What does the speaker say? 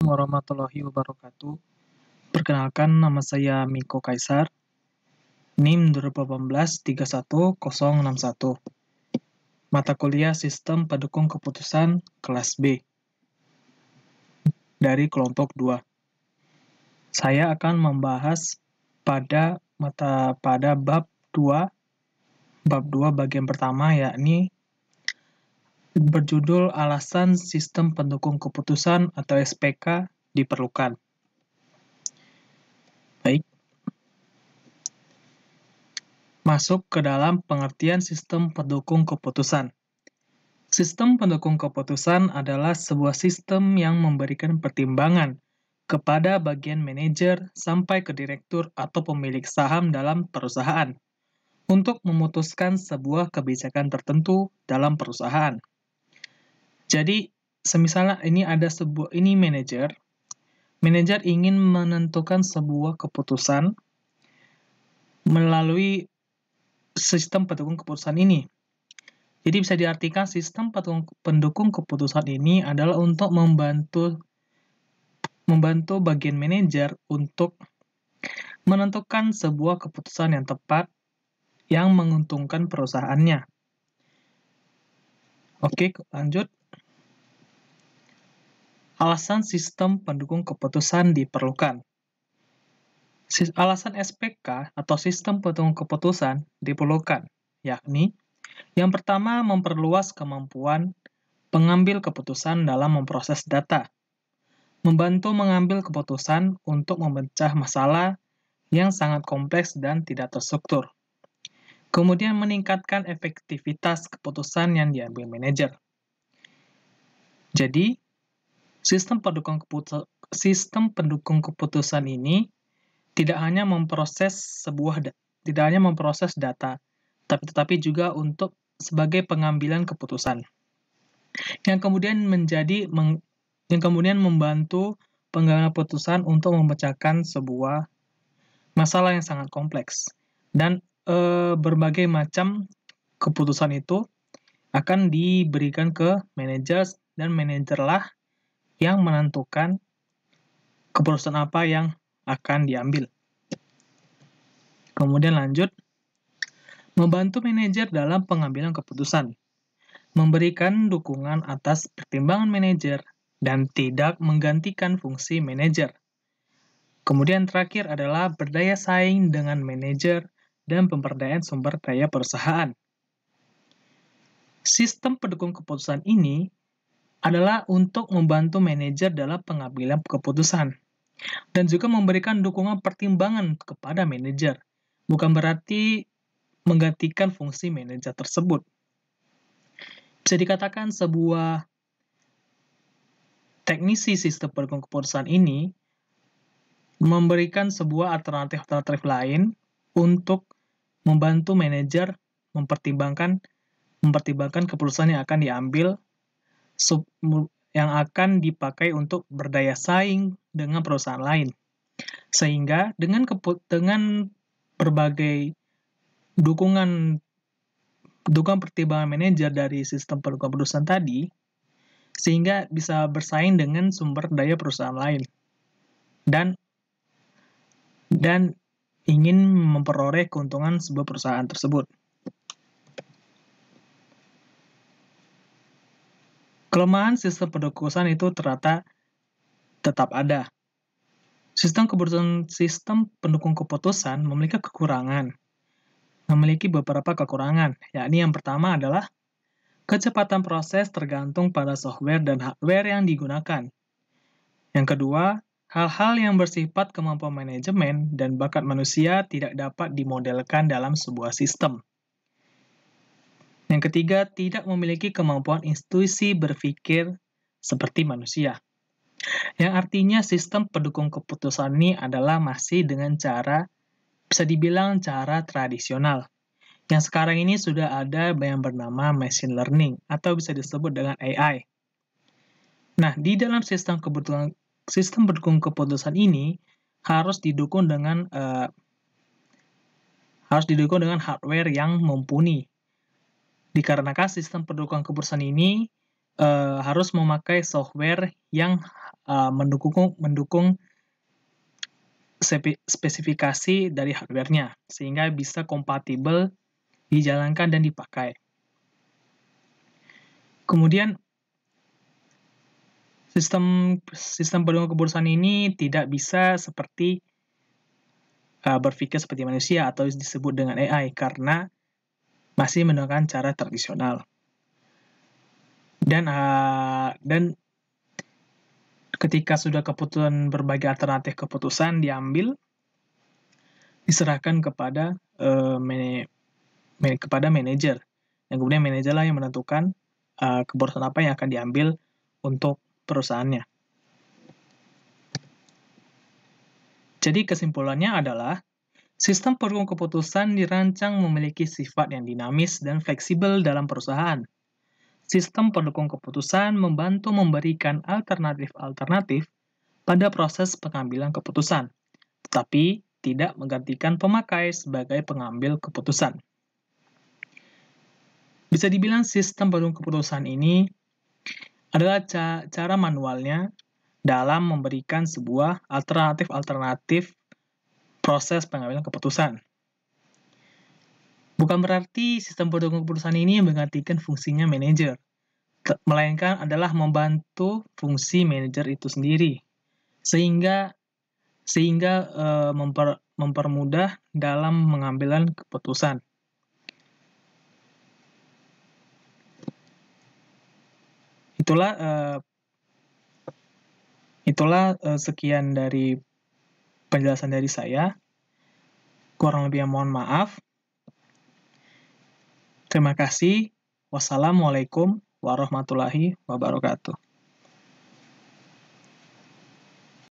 Warahmatullahi wabarakatuh. Perkenalkan, nama saya Miko Kaisar, NIM 2018 31061. Mata kuliah Sistem Pendukung Keputusan kelas B dari kelompok 2. Saya akan membahas pada bab 2 bagian pertama, yakni berjudul Alasan Sistem Pendukung Keputusan atau SPK diperlukan. Baik. Masuk ke dalam pengertian sistem pendukung keputusan. Sistem pendukung keputusan adalah sebuah sistem yang memberikan pertimbangan kepada bagian manajer sampai ke direktur atau pemilik saham dalam perusahaan untuk memutuskan sebuah kebijakan tertentu dalam perusahaan. Jadi, semisalnya ini manajer ingin menentukan sebuah keputusan melalui sistem pendukung keputusan ini. Jadi bisa diartikan sistem pendukung keputusan ini adalah untuk membantu bagian manajer untuk menentukan sebuah keputusan yang tepat yang menguntungkan perusahaannya. Oke, lanjut. Alasan sistem pendukung keputusan diperlukan. Alasan SPK atau sistem pendukung keputusan diperlukan, yakni yang pertama, memperluas kemampuan pengambil keputusan dalam memproses data, membantu mengambil keputusan untuk memecah masalah yang sangat kompleks dan tidak terstruktur. Kemudian meningkatkan efektivitas keputusan yang diambil manajer. Jadi, sistem pendukung keputusan ini tidak hanya memproses data, tetapi juga untuk sebagai pengambilan keputusan, yang kemudian membantu pengambilan keputusan untuk memecahkan sebuah masalah yang sangat kompleks. Dan berbagai macam keputusan itu akan diberikan ke manajer, dan manajerlah yang menentukan keputusan apa yang akan diambil. Kemudian lanjut, membantu manajer dalam pengambilan keputusan, memberikan dukungan atas pertimbangan manajer, dan tidak menggantikan fungsi manajer. Kemudian terakhir adalah berdaya saing dengan manajer dan pemberdayaan sumber daya perusahaan. Sistem pendukung keputusan ini adalah untuk membantu manajer dalam pengambilan keputusan dan juga memberikan dukungan pertimbangan kepada manajer, bukan berarti menggantikan fungsi manajer tersebut. Bisa dikatakan sebuah teknisi sistem pendukung keputusan ini memberikan sebuah alternatif lain untuk membantu manajer mempertimbangkan keputusan yang akan diambil yang akan dipakai untuk berdaya saing dengan perusahaan lain. Sehingga dengan berbagai dukungan pertimbangan manajer dari sistem pendukung keputusan tadi, sehingga bisa bersaing dengan sumber daya perusahaan lain dan ingin memperoleh keuntungan sebuah perusahaan tersebut. Kelemahan sistem pendukung itu ternyata tetap ada. Sistem pendukung keputusan memiliki beberapa kekurangan, yakni yang pertama adalah kecepatan proses tergantung pada software dan hardware yang digunakan. Yang kedua, hal-hal yang bersifat kemampuan manajemen dan bakat manusia tidak dapat dimodelkan dalam sebuah sistem. Yang ketiga, tidak memiliki kemampuan intuisi berpikir seperti manusia. Yang artinya sistem pendukung keputusan ini adalah masih dengan bisa dibilang cara tradisional. Yang sekarang ini sudah ada yang bernama machine learning atau bisa disebut dengan AI. Nah, di dalam sistem pendukung keputusan ini harus didukung dengan hardware yang mumpuni. Dikarenakan sistem pendukung keputusan ini harus memakai software yang mendukung spesifikasi dari hardware-nya, sehingga bisa kompatibel dijalankan dan dipakai. Kemudian, sistem pendukung keputusan ini tidak bisa berpikir seperti manusia atau disebut dengan AI, karena masih menggunakan cara tradisional. Dan ketika sudah berbagai alternatif keputusan diambil, diserahkan kepada manajer, dan kemudian manajer lah yang menentukan keputusan apa yang akan diambil untuk perusahaannya. Jadi kesimpulannya adalah, sistem pendukung keputusan dirancang memiliki sifat yang dinamis dan fleksibel dalam perusahaan. Sistem pendukung keputusan membantu memberikan alternatif-alternatif pada proses pengambilan keputusan, tetapi tidak menggantikan pemakai sebagai pengambil keputusan. Bisa dibilang sistem pendukung keputusan ini adalah cara manualnya dalam memberikan sebuah alternatif-alternatif proses pengambilan keputusan. Bukan berarti sistem pendukung keputusan ini menggantikan fungsinya manajer, melainkan adalah membantu fungsi manajer itu sendiri, sehingga mempermudah dalam mengambilan keputusan. Itulah sekian dari penjelasan dari saya. Kurang lebih mohon maaf. Terima kasih. Wassalamualaikum warahmatullahi wabarakatuh.